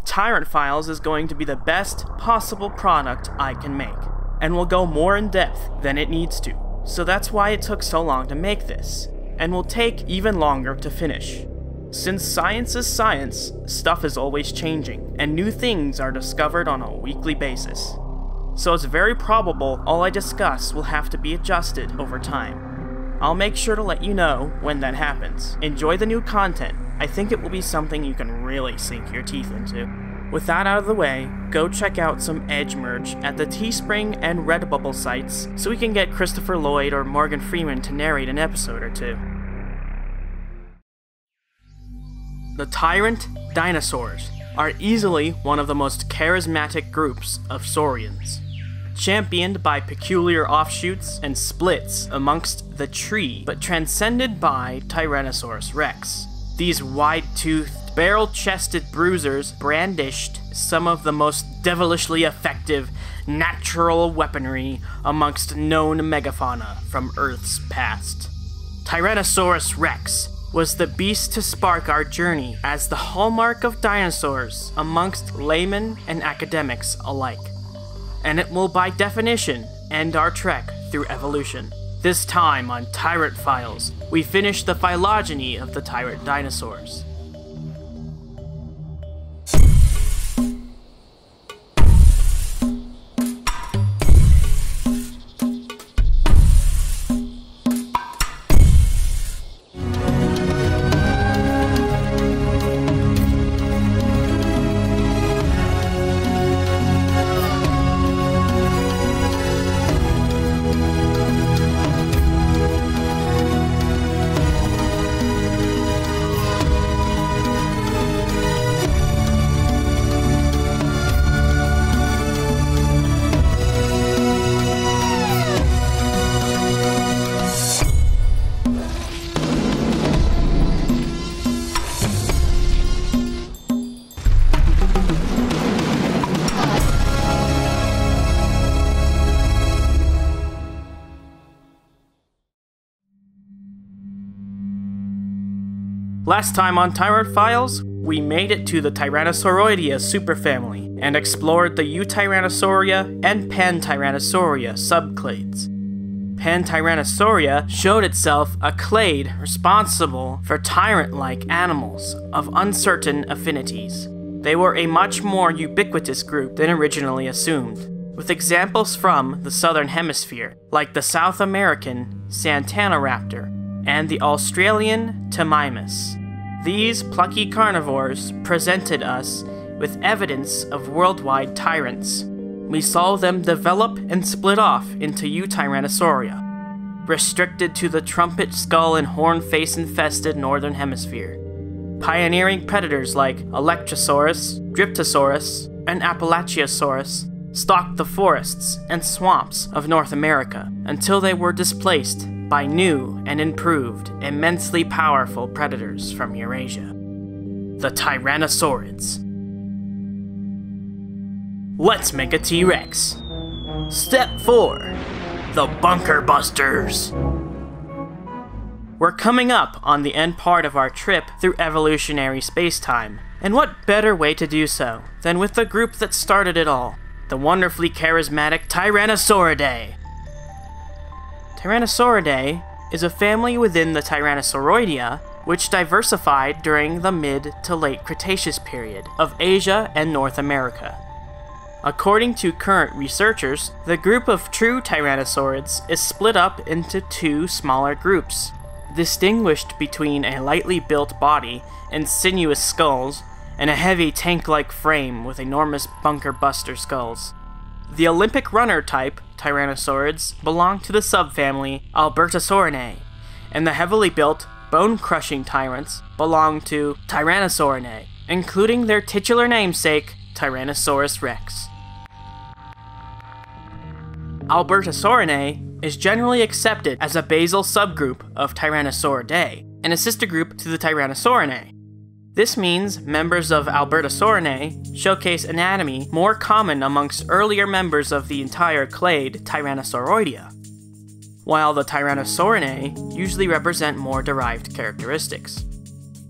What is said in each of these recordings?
Tyrant Files is going to be the best possible product I can make, and will go more in depth than it needs to. So that's why it took so long to make this, and will take even longer to finish. Since science is science, stuff is always changing, and new things are discovered on a weekly basis. So it's very probable all I discuss will have to be adjusted over time. I'll make sure to let you know when that happens. Enjoy the new content. I think it will be something you can really sink your teeth into. With that out of the way, go check out some Edge merch at the Teespring and Redbubble sites so we can get Christopher Lloyd or Morgan Freeman to narrate an episode or two. The Tyrant dinosaurs are easily one of the most charismatic groups of saurians, championed by peculiar offshoots and splits amongst the tree, but transcended by Tyrannosaurus rex. These wide-toothed, barrel-chested bruisers brandished some of the most devilishly effective natural weaponry amongst known megafauna from Earth's past. Tyrannosaurus rex was the beast to spark our journey as the hallmark of dinosaurs amongst laymen and academics alike. And it will by definition end our trek through evolution. This time on Tyrant Files, we finish the phylogeny of the tyrant dinosaurs. Last time on Tyrant Files, we made it to the Tyrannosauroidea superfamily and explored the Eutyrannosauria and Pantyrannosauria subclades. Pantyrannosauria showed itself a clade responsible for tyrant-like animals of uncertain affinities. They were a much more ubiquitous group than originally assumed, with examples from the southern hemisphere, like the South American Santanaraptor and the Australian Tamimus. These plucky carnivores presented us with evidence of worldwide tyrants. We saw them develop and split off into Eutyrannosauria, restricted to the trumpet skull and horn face infested northern hemisphere. Pioneering predators like Electrosaurus, Dryptosaurus, and Appalachiosaurus stalked the forests and swamps of North America until they were displaced by new and improved, immensely powerful predators from Eurasia. The Tyrannosaurids. Let's make a T-Rex. Step 4. The Bunker Busters. We're coming up on the end part of our trip through evolutionary space-time, and what better way to do so than with the group that started it all, the wonderfully charismatic Tyrannosauridae. Tyrannosauridae is a family within the Tyrannosauroidea which diversified during the mid to late Cretaceous period of Asia and North America. According to current researchers, the group of true Tyrannosaurids is split up into two smaller groups, distinguished between a lightly built body and sinuous skulls, and a heavy tank-like frame with enormous bunker buster skulls. The Olympic runner type Tyrannosaurids belong to the subfamily ALBERTOSAURIdae, and the heavily built, bone-crushing tyrants belong to Tyrannosauridae, including their titular namesake, Tyrannosaurus rex. ALBERTOSAURIdae is generally accepted as a basal subgroup of Tyrannosauridae, and a sister group to the Tyrannosauridae. This means members of ALBERTOSAURIdae showcase anatomy more common amongst earlier members of the entire clade Tyrannosauroidea, while the Tyrannosauridae usually represent more derived characteristics.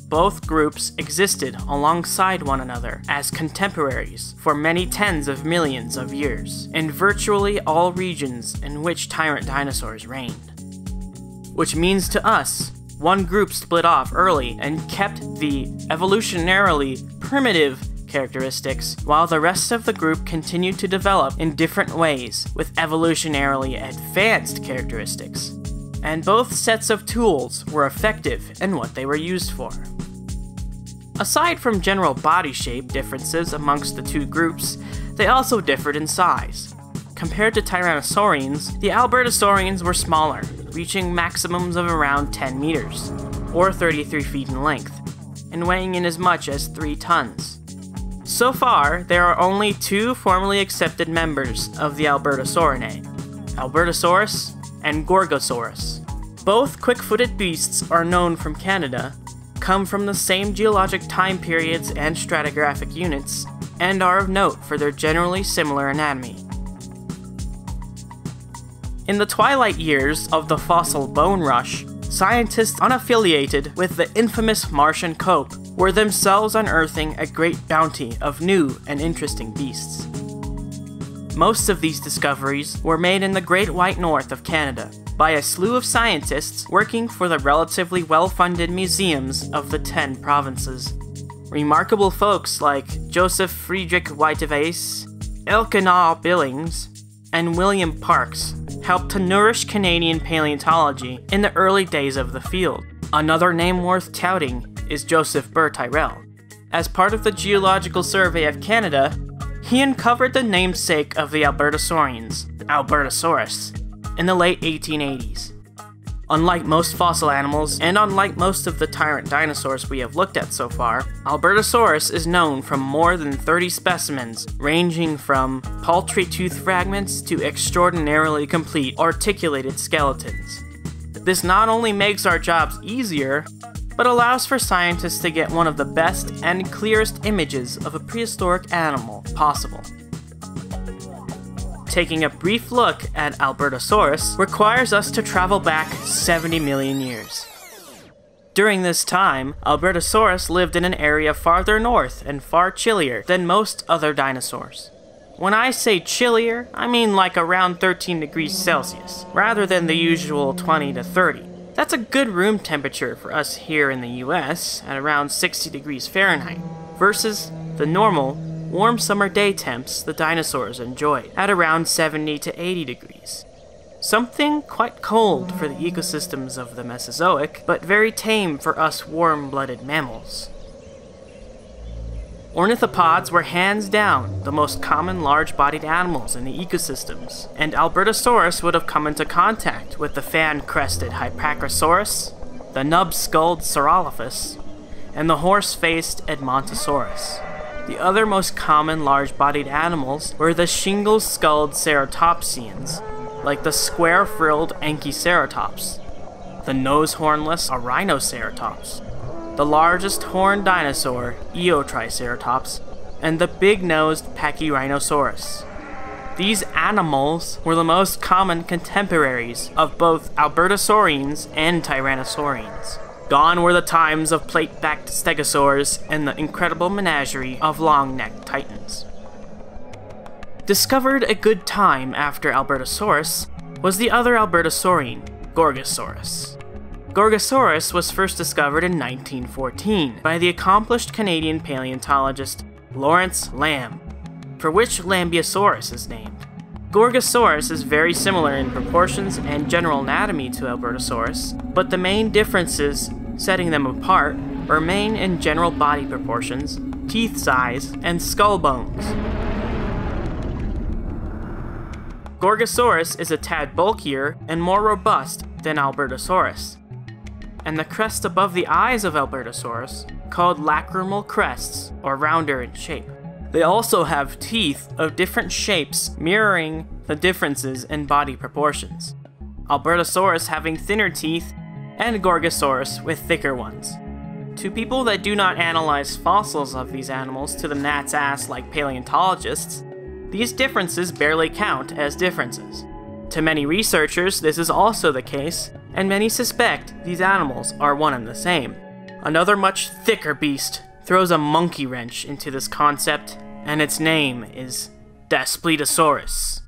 Both groups existed alongside one another as contemporaries for many tens of millions of years in virtually all regions in which tyrant dinosaurs reigned. Which means to us, one group split off early and kept the evolutionarily primitive characteristics, while the rest of the group continued to develop in different ways with evolutionarily advanced characteristics. And both sets of tools were effective in what they were used for. Aside from general body shape differences amongst the two groups, they also differed in size. Compared to Tyrannosaurians, the ALBERTOSAURIANS were smaller, reaching maximums of around 10 meters, or 33 feet in length, and weighing in as much as 3 tons. So far, there are only 2 formally accepted members of the ALBERTOSAURIdae, ALBERTOSAURUS and GORGOSAURUS. Both quick-footed beasts are known from Canada, come from the same geologic time periods and stratigraphic units, and are of note for their generally similar anatomy. In the twilight years of the fossil bone rush, scientists unaffiliated with the infamous Martian cope were themselves unearthing a great bounty of new and interesting beasts. Most of these discoveries were made in the Great White North of Canada by a slew of scientists working for the relatively well-funded museums of the 10 provinces. Remarkable folks like Joseph Friedrich Whiteface, Elkanah Billings, and William Parks helped to nourish Canadian paleontology in the early days of the field. Another name worth touting is Joseph Burr Tyrrell. As part of the Geological Survey of Canada, he uncovered the namesake of the ALBERTOSAURIANS, Albertosaurus, in the late 1880s. Unlike most fossil animals, and unlike most of the tyrant dinosaurs we have looked at so far, Albertosaurus is known from more than 30 specimens, ranging from paltry tooth fragments to extraordinarily complete articulated skeletons. This not only makes our jobs easier, but allows for scientists to get one of the best and clearest images of a prehistoric animal possible. Taking a brief look at Albertosaurus requires us to travel back 70 million years. During this time, Albertosaurus lived in an area farther north and far chillier than most other dinosaurs. When I say chillier, I mean like around 13 degrees Celsius, rather than the usual 20 to 30. That's a good room temperature for us here in the US at around 60 degrees Fahrenheit, versus the normal, warm summer day temps the dinosaurs enjoyed at around 70 to 80 degrees. Something quite cold for the ecosystems of the Mesozoic, but very tame for us warm-blooded mammals. Ornithopods were hands down the most common large-bodied animals in the ecosystems, and Albertosaurus would have come into contact with the fan-crested Hypacrosaurus, the nub-skulled Saurolophus, and the horse-faced Edmontosaurus. The other most common large-bodied animals were the shingle-skulled ceratopsians, like the square-frilled Anchiceratops, the nose-hornless Rhinoceratops, the largest horned dinosaur, Eotriceratops, and the big-nosed Pachyrhinosaurus. These animals were the most common contemporaries of both Albertosaurians and Tyrannosaurians. Gone were the times of plate-backed stegosaurs and the incredible menagerie of long-necked titans. Discovered a good time after Albertosaurus was the other Albertosaurian, Gorgosaurus. Gorgosaurus was first discovered in 1914 by the accomplished Canadian paleontologist Lawrence Lamb, for which Lambeosaurus is named. Gorgosaurus is very similar in proportions and general anatomy to Albertosaurus, but the main differences setting them apart remain in general body proportions, teeth size, and skull bones. Gorgosaurus is a tad bulkier and more robust than Albertosaurus, and the crest above the eyes of Albertosaurus, called lacrimal crests, are rounder in shape. They also have teeth of different shapes mirroring the differences in body proportions, Albertosaurus having thinner teeth and Gorgosaurus with thicker ones. To people that do not analyze fossils of these animals to the gnat's ass like paleontologists, these differences barely count as differences. To many researchers, this is also the case, and many suspect these animals are one and the same. Another much thicker beast throws a monkey wrench into this concept, and its name is DASPLETOSAURUS.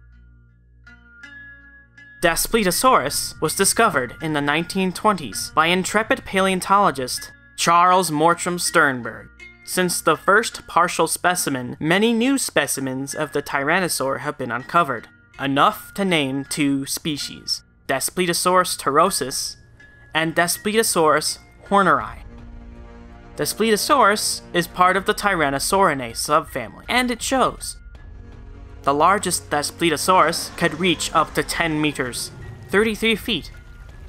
DASPLETOSAURUS was discovered in the 1920s by intrepid paleontologist Charles Mortram Sternberg. Since the first partial specimen, many new specimens of the Tyrannosaur have been uncovered, enough to name 2 species, Daspletosaurus turosus and Daspletosaurus horneri. Daspletosaurus is part of the Tyrannosaurinae subfamily, and it shows. The largest Daspletosaurus could reach up to 10 meters, 33 feet,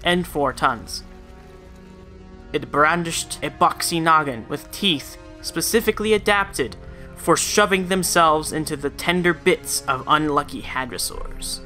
and 4 tons. It brandished a boxy noggin with teeth specifically adapted for shoving themselves into the tender bits of unlucky hadrosaurs.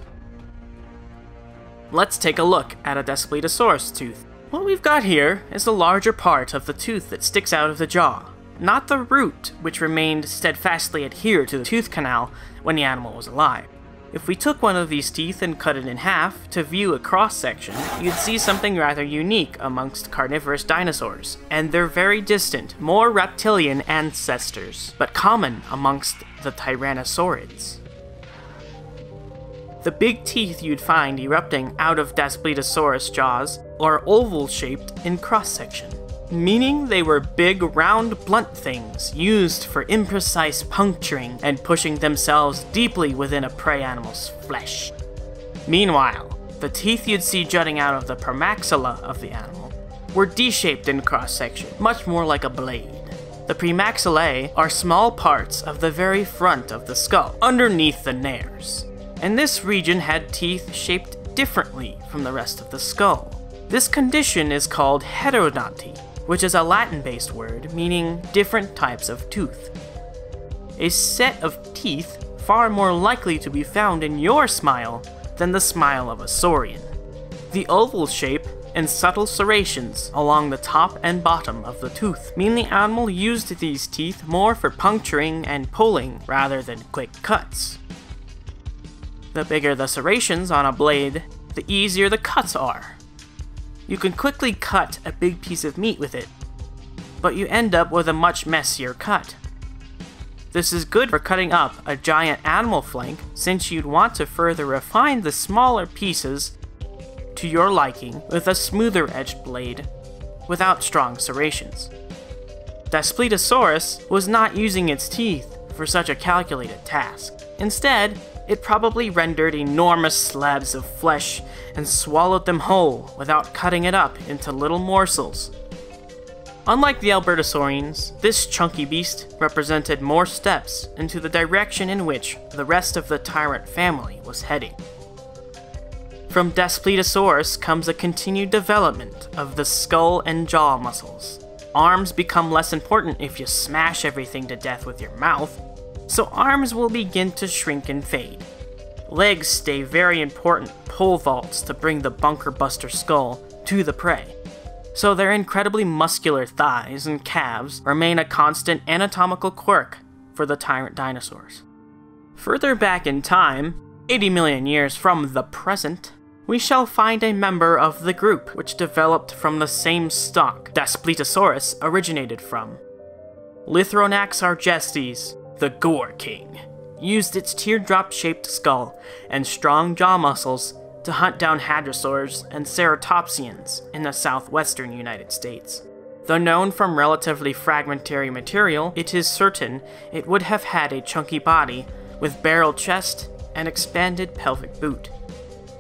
Let's take a look at a Daspletosaurus tooth. What we've got here is the larger part of the tooth that sticks out of the jaw, not the root which remained steadfastly adhered to the tooth canal when the animal was alive. If we took one of these teeth and cut it in half to view a cross-section, you'd see something rather unique amongst carnivorous dinosaurs, and their very distant, more reptilian ancestors, but common amongst the Tyrannosaurids. The big teeth you'd find erupting out of Daspletosaurus jaws are oval-shaped in cross-section, meaning they were big, round, blunt things used for imprecise puncturing and pushing themselves deeply within a prey animal's flesh. Meanwhile, the teeth you'd see jutting out of the premaxilla of the animal were D-shaped in cross-section, much more like a blade. The premaxillae are small parts of the very front of the skull, underneath the nares, and this region had teeth shaped differently from the rest of the skull. This condition is called heterodonty, which is a Latin-based word meaning different types of tooth. A set of teeth far more likely to be found in your smile than the smile of a saurian. The oval shape and subtle serrations along the top and bottom of the tooth mean the animal used these teeth more for puncturing and pulling rather than quick cuts. The bigger the serrations on a blade, the easier the cuts are. You can quickly cut a big piece of meat with it, but you end up with a much messier cut. This is good for cutting up a giant animal flank, since you'd want to further refine the smaller pieces to your liking with a smoother edged blade without strong serrations. Daspletosaurus was not using its teeth for such a calculated task. Instead, it probably rendered enormous slabs of flesh and swallowed them whole without cutting it up into little morsels. Unlike the Albertosaurians, this chunky beast represented more steps into the direction in which the rest of the Tyrant family was heading. From Daspletosaurus comes a continued development of the skull and jaw muscles. Arms become less important if you smash everything to death with your mouth, so arms will begin to shrink and fade. Legs stay very important pole vaults to bring the bunker buster skull to the prey, so their incredibly muscular thighs and calves remain a constant anatomical quirk for the Tyrant dinosaurs. Further back in time, 80 million years from the present, we shall find a member of the group which developed from the same stock Daspletosaurus originated from. LYTHRONAX ARGESTES, the Gore King, used its teardrop-shaped skull and strong jaw muscles to hunt down hadrosaurs and ceratopsians in the southwestern United States. Though known from relatively fragmentary material, it is certain it would have had a chunky body with barrel chest and expanded pelvic boot.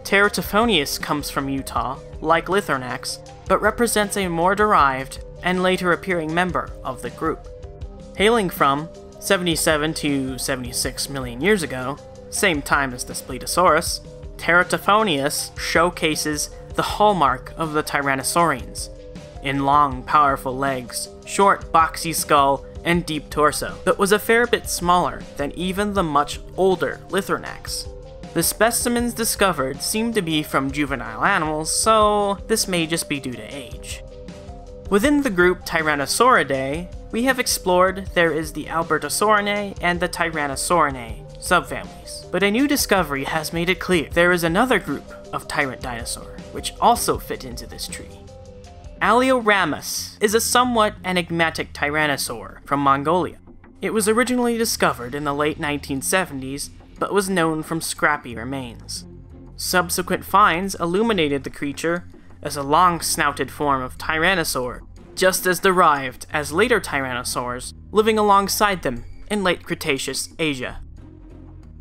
Teratophonius comes from Utah, like LYTHRONAX, but represents a more derived and later appearing member of the group. Hailing from 77 to 76 million years ago, same time as Daspletosaurus, Teratophonius showcases the hallmark of the Tyrannosaurians, in long, powerful legs, short, boxy skull, and deep torso, but was a fair bit smaller than even the much older LYTHRONAX. The specimens discovered seem to be from juvenile animals, so this may just be due to age. Within the group Tyrannosauridae, we have explored there is the ALBERTOSAURINAE and the Tyrannosaurinae subfamilies, but a new discovery has made it clear there is another group of Tyrant dinosaur which also fit into this tree. ALIORAMUS is a somewhat enigmatic tyrannosaur from Mongolia. It was originally discovered in the late 1970s, but was known from scrappy remains. Subsequent finds illuminated the creature as a long-snouted form of tyrannosaur, just as derived as later tyrannosaurs living alongside them in late Cretaceous Asia.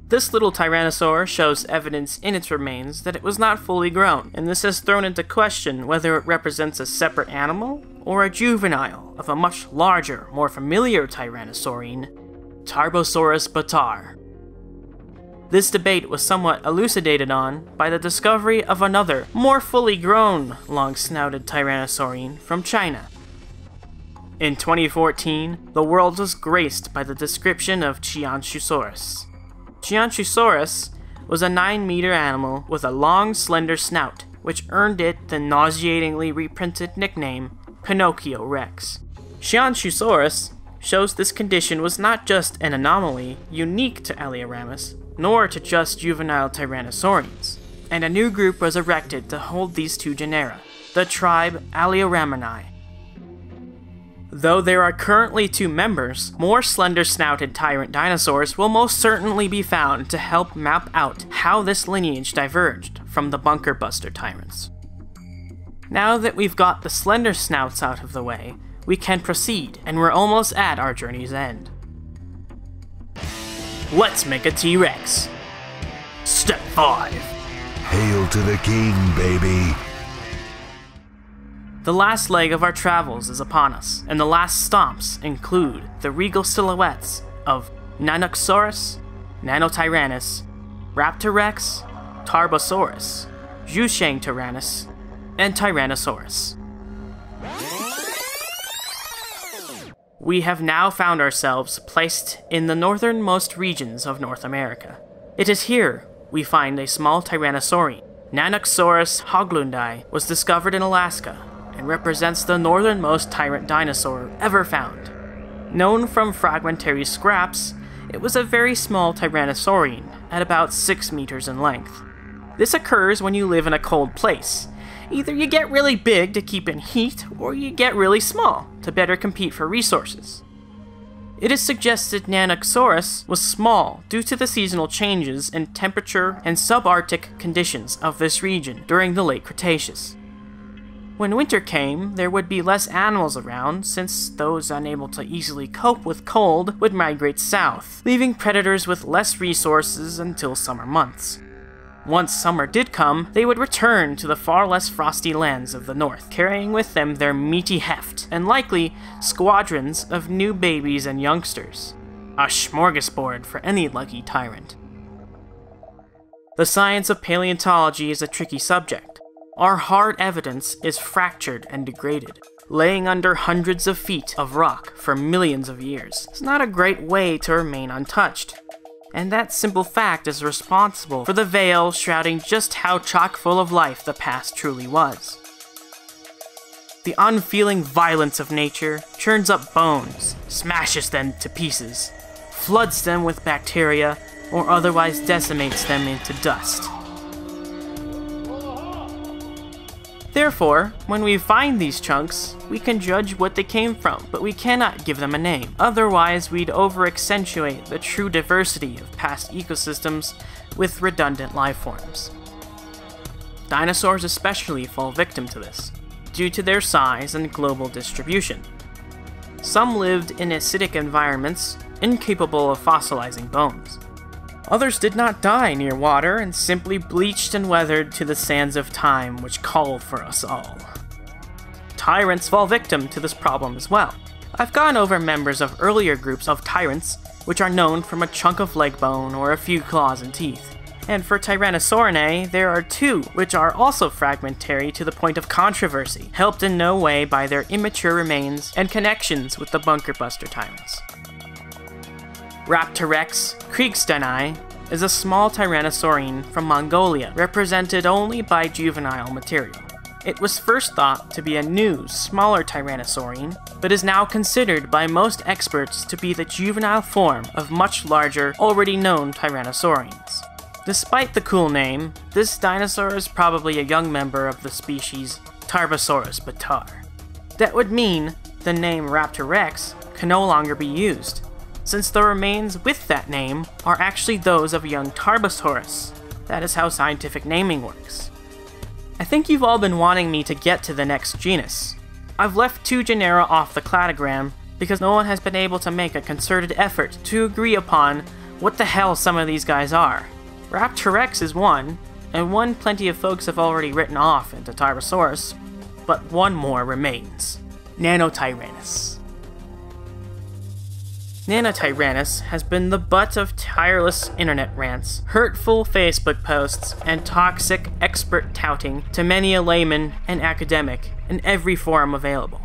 This little tyrannosaur shows evidence in its remains that it was not fully grown, and this has thrown into question whether it represents a separate animal or a juvenile of a much larger, more familiar tyrannosaurine, TARBOSAURUS BATAAR. This debate was somewhat elucidated on by the discovery of another, more fully grown, long-snouted tyrannosaurine from China. In 2014, the world was graced by the description of Tyrannosaurus. Tyrannosaurus was a 9-meter animal with a long, slender snout, which earned it the nauseatingly reprinted nickname Pinocchio Rex. Tyrannosaurus shows this condition was not just an anomaly unique to ALIORAMUS, nor to just juvenile tyrannosaurians, and a new group was erected to hold these two genera, the tribe ALIORAMUNI. Though there are currently 2 members, more slender-snouted tyrant dinosaurs will most certainly be found to help map out how this lineage diverged from the bunker buster tyrants. Now that we've got the slender snouts out of the way, we can proceed, and we're almost at our journey's end. Let's make a T-Rex! Step 5. Hail to the king, baby! The last leg of our travels is upon us, and the last stops include the regal silhouettes of NANOTYRANNUS, NANOTYRANNUS, RAPTOREX, TARBOSAURUS, TYRANNUS, and Tyrannosaurus. We have now found ourselves placed in the northernmost regions of North America. It is here we find a small tyrannosaurine. Nanosaurus hoglundi was discovered in Alaska and represents the northernmost tyrant dinosaur ever found. Known from fragmentary scraps, it was a very small tyrannosaurine at about 6 meters in length. This occurs when you live in a cold place. Either you get really big to keep in heat, or you get really small to better compete for resources. It is suggested Nanosaurus was small due to the seasonal changes in temperature and subarctic conditions of this region during the late Cretaceous. When winter came, there would be less animals around, since those unable to easily cope with cold would migrate south, leaving predators with less resources until summer months. Once summer did come, they would return to the far less frosty lands of the north, carrying with them their meaty heft, and likely squadrons of new babies and youngsters. A smorgasbord for any lucky tyrant. The science of paleontology is a tricky subject. Our hard evidence is fractured and degraded, laying under hundreds of feet of rock for millions of years. It's not a great way to remain untouched. And that simple fact is responsible for the veil shrouding just how chock full of life the past truly was. The unfeeling violence of nature churns up bones, smashes them to pieces, floods them with bacteria, or otherwise decimates them into dust. Therefore, when we find these chunks, we can judge what they came from, but we cannot give them a name. Otherwise, we'd over-accentuate the true diversity of past ecosystems with redundant lifeforms. Dinosaurs especially fall victim to this, due to their size and global distribution. Some lived in acidic environments, incapable of fossilizing bones. Others did not die near water and simply bleached and weathered to the sands of time which call for us all. Tyrants fall victim to this problem as well. I've gone over members of earlier groups of tyrants, which are known from a chunk of leg bone or a few claws and teeth. And for Tyrannosaurinae, there are 2 which are also fragmentary to the point of controversy, helped in no way by their immature remains and connections with the bunker buster tyrants. RAPTOREX KRIEGSTEINI is a small tyrannosaurine from Mongolia, represented only by juvenile material. It was first thought to be a new, smaller tyrannosaurine, but is now considered by most experts to be the juvenile form of much larger, already known tyrannosaurines. Despite the cool name, this dinosaur is probably a young member of the species Tarbosaurus BATAAR. That would mean the name RAPTOREX can no longer be used, since the remains with that name are actually those of young TARBOSAURUS. That is how scientific naming works. I think you've all been wanting me to get to the next genus. I've left 2 genera off the cladogram because no one has been able to make a concerted effort to agree upon what the hell some of these guys are. RAPTOREX is one, and one plenty of folks have already written off into TARBOSAURUS, but one more remains. NANOTYRANNUS. NANOTYRANNUS has been the butt of tireless internet rants, hurtful Facebook posts, and toxic expert touting to many a layman and academic in every forum available.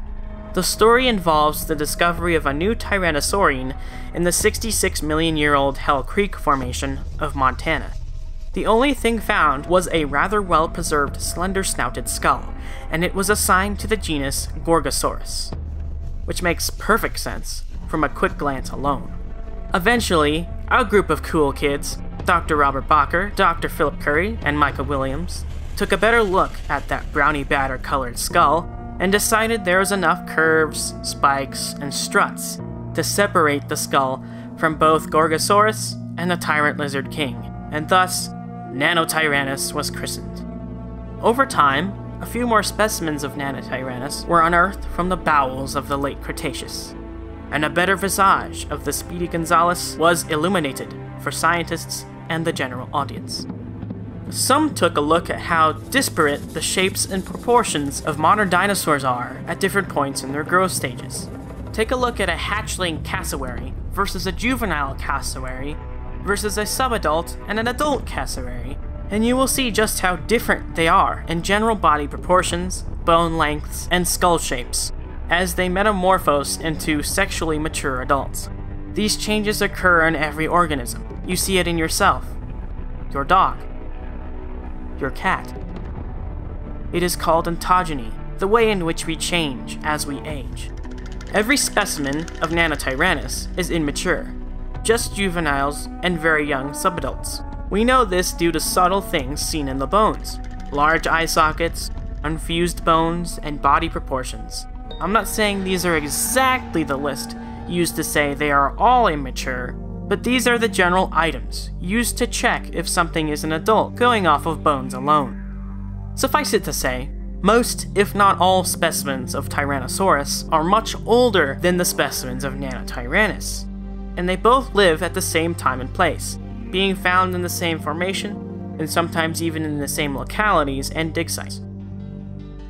The story involves the discovery of a new Tyrannosaurine in the 66 million year old Hell Creek Formation of Montana. The only thing found was a rather well-preserved slender-snouted skull, and it was assigned to the genus GORGOSAURUS, which makes perfect sense from a quick glance alone. Eventually, a group of cool kids, Dr. Robert Bacher, Dr. Philip Curry, and Micah Williams, took a better look at that brownie batter colored skull and decided there was enough curves, spikes, and struts to separate the skull from both GORGOSAURUS and the Tyrant Lizard King, and thus, NANOTYRANNUS was christened. Over time, a few more specimens of NANOTYRANNUS were unearthed from the bowels of the late Cretaceous, and a better visage of the Speedy Gonzales was illuminated for scientists and the general audience. Some took a look at how disparate the shapes and proportions of modern dinosaurs are at different points in their growth stages. Take a look at a hatchling cassowary versus a juvenile cassowary versus a subadult and an adult cassowary, and you will see just how different they are in general body proportions, bone lengths, and skull shapes, as they metamorphose into sexually mature adults. These changes occur in every organism. You see it in yourself, your dog, your cat. It is called ontogeny, the way in which we change as we age. Every specimen of NANOTYRANNUS is immature, just juveniles and very young subadults. We know this due to subtle things seen in the bones: large eye sockets, unfused bones, and body proportions. I'm not saying these are exactly the list used to say they are all immature, but these are the general items used to check if something is an adult going off of bones alone. Suffice it to say, most, if not all, specimens of Tyrannosaurus are much older than the specimens of NANOTYRANNUS, and they both live at the same time and place, being found in the same formation, and sometimes even in the same localities and dig sites.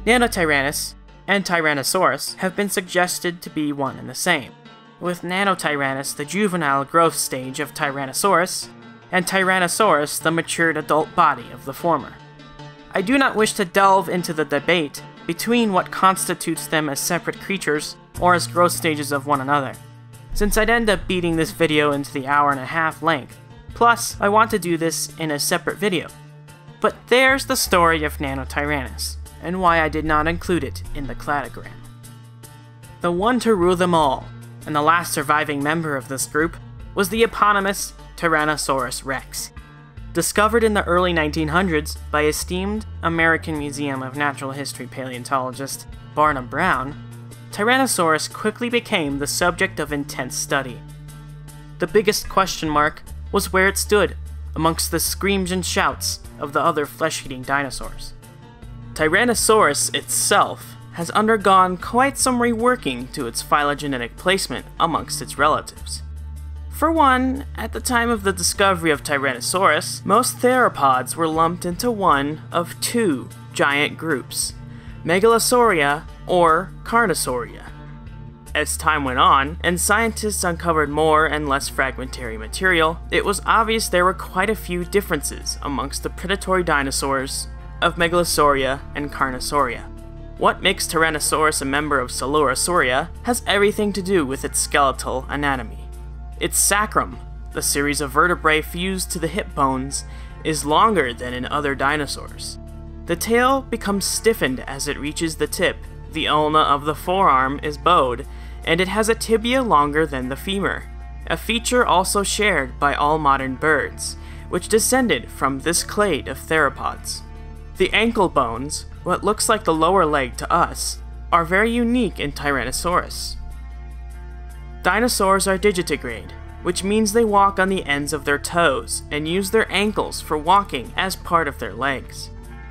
NANOTYRANNUS and Tyrannosaurus have been suggested to be one and the same, with NANOTYRANNUS the juvenile growth stage of Tyrannosaurus, and Tyrannosaurus the matured adult body of the former. I do not wish to delve into the debate between what constitutes them as separate creatures or as growth stages of one another, since I'd end up beating this video into the hour-and-a-half length. Plus, I want to do this in a separate video. But there's the story of NANOTYRANNUS, and why I did not include it in the cladogram. The one to rule them all, and the last surviving member of this group, was the eponymous Tyrannosaurus rex. Discovered in the early 1900s by esteemed American Museum of Natural History paleontologist Barnum Brown, Tyrannosaurus quickly became the subject of intense study. The biggest question mark was where it stood amongst the screams and shouts of the other flesh-eating dinosaurs. Tyrannosaurus itself has undergone quite some reworking to its phylogenetic placement amongst its relatives. For one, at the time of the discovery of Tyrannosaurus, most theropods were lumped into one of 2 giant groups, Megalosauria or Carnosauria. As time went on, and scientists uncovered more and less fragmentary material, it was obvious there were quite a few differences amongst the predatory dinosaurs of Megalosauria and Carnosauria. What makes Tyrannosaurus a member of Coelurosauria has everything to do with its skeletal anatomy. Its sacrum, the series of vertebrae fused to the hip bones, is longer than in other dinosaurs. The tail becomes stiffened as it reaches the tip, the ulna of the forearm is bowed, and it has a tibia longer than the femur, a feature also shared by all modern birds, which descended from this clade of theropods. The ankle bones, what looks like the lower leg to us, are very unique in Tyrannosaurus. Dinosaurs are digitigrade, which means they walk on the ends of their toes and use their ankles for walking as part of their legs.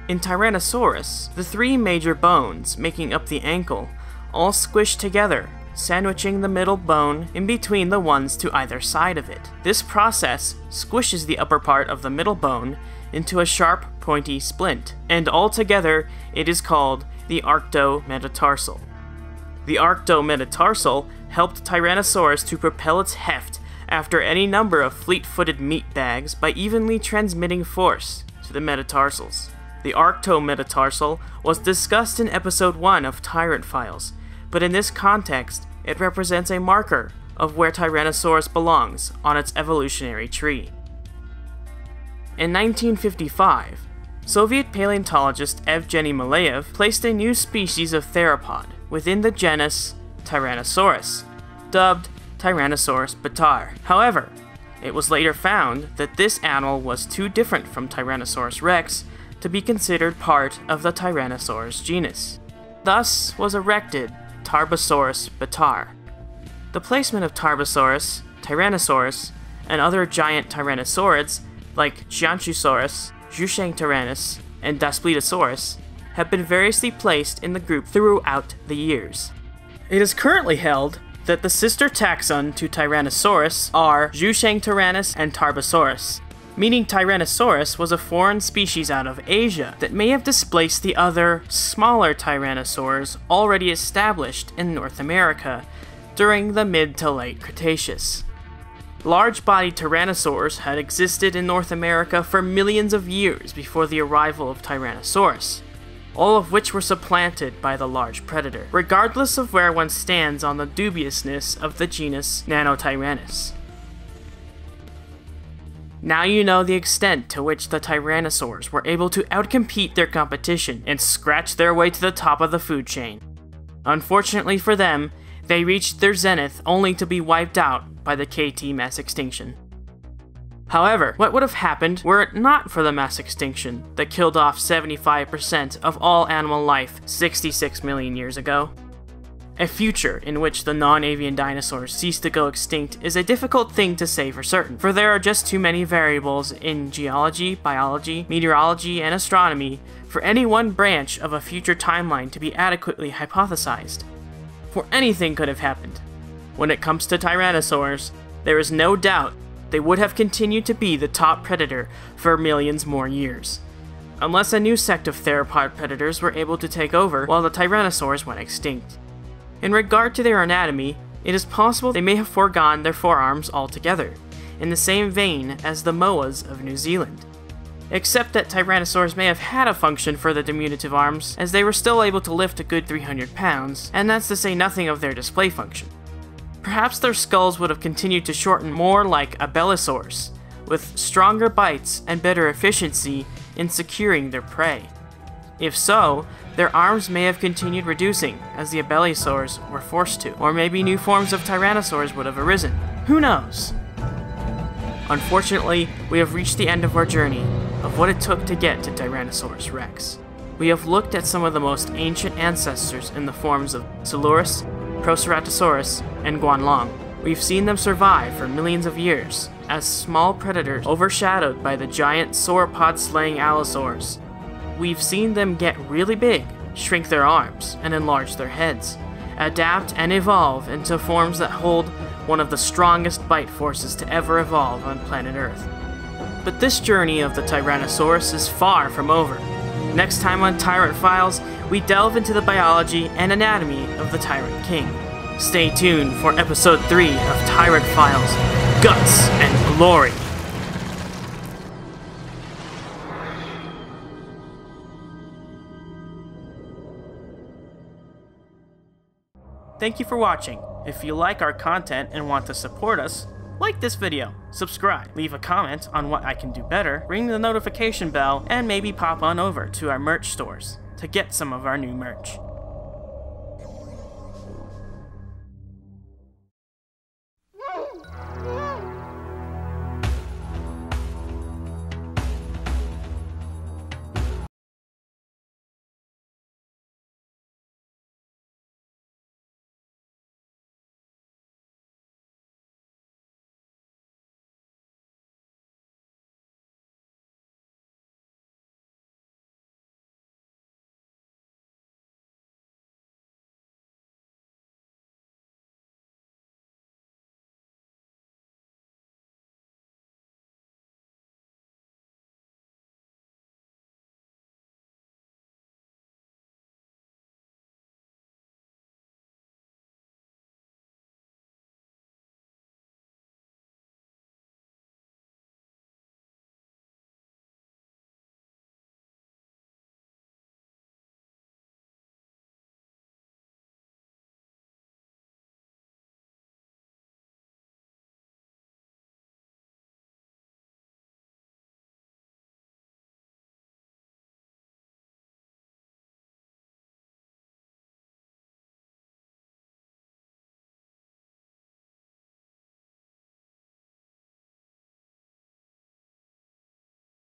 In Tyrannosaurus, the three major bones making up the ankle all squish together, sandwiching the middle bone in between the ones to either side of it. This process squishes the upper part of the middle bone into a sharp, pointy splint, and altogether it is called the arctometastarsal. The arctometastarsal helped Tyrannosaurus to propel its heft after any number of fleet-footed meat bags by evenly transmitting force to the metatarsals. The arctometastarsal was discussed in episode 1 of Tyrant Files, but in this context, it represents a marker of where Tyrannosaurus belongs on its evolutionary tree. In 1955, Soviet paleontologist Evgeny Malayev placed a new species of theropod within the genus Tyrannosaurus, dubbed Tyrannosaurus BATAAR. However, it was later found that this animal was too different from Tyrannosaurus rex to be considered part of the Tyrannosaurus genus. Thus was erected TARBOSAURUS BATAAR. The placement of Tarbosaurus, Tyrannosaurus, and other giant Tyrannosaurids like Gigantosaurus, Zhushangtyrannus, and Daspletosaurus have been variously placed in the group throughout the years. It is currently held that the sister taxon to Tyrannosaurus are Zhushangtyrannus and Tarbosaurus, meaning Tyrannosaurus was a foreign species out of Asia that may have displaced the other, smaller tyrannosaurs already established in North America during the mid to late Cretaceous. Large-bodied tyrannosaurs had existed in North America for millions of years before the arrival of Tyrannosaurus, all of which were supplanted by the large predator, regardless of where one stands on the dubiousness of the genus NANOTYRANNUS. Now you know the extent to which the tyrannosaurs were able to outcompete their competition and scratch their way to the top of the food chain. Unfortunately for them, they reached their zenith only to be wiped out by the KT mass extinction. However, what would have happened were it not for the mass extinction that killed off 75% of all animal life 66 million years ago? A future in which the non-avian dinosaurs cease to go extinct is a difficult thing to say for certain, for there are just too many variables in geology, biology, meteorology, and astronomy for any one branch of a future timeline to be adequately hypothesized. For anything could have happened. When it comes to tyrannosaurs, there is no doubt they would have continued to be the top predator for millions more years, unless a new sect of theropod predators were able to take over while the tyrannosaurs went extinct. In regard to their anatomy, it is possible they may have foregone their forearms altogether, in the same vein as the moas of New Zealand. Except that tyrannosaurs may have had a function for the diminutive arms, as they were still able to lift a good 300 pounds, and that's to say nothing of their display function. Perhaps their skulls would have continued to shorten more like a Belosaurus, with stronger bites and better efficiency in securing their prey. If so, their arms may have continued reducing, as the Abelisaurs were forced to, or maybe new forms of tyrannosaurs would have arisen. Who knows? Unfortunately, we have reached the end of our journey of what it took to get to Tyrannosaurus rex. We have looked at some of the most ancient ancestors in the forms of Silurus, Proceratosaurus, and Guanlong. We've seen them survive for millions of years, as small predators overshadowed by the giant sauropod-slaying allosaurs. We've seen them get really big, shrink their arms, and enlarge their heads, adapt and evolve into forms that hold one of the strongest bite forces to ever evolve on planet Earth. But this journey of the Tyrannosaurus is far from over. Next time on Tyrant Files, we delve into the biology and anatomy of the Tyrant King. Stay tuned for episode 3 of Tyrant Files, Guts and Glory. Thank you for watching. If you like our content and want to support us, like this video, subscribe, leave a comment on what I can do better, ring the notification bell, and maybe pop on over to our merch stores to get some of our new merch.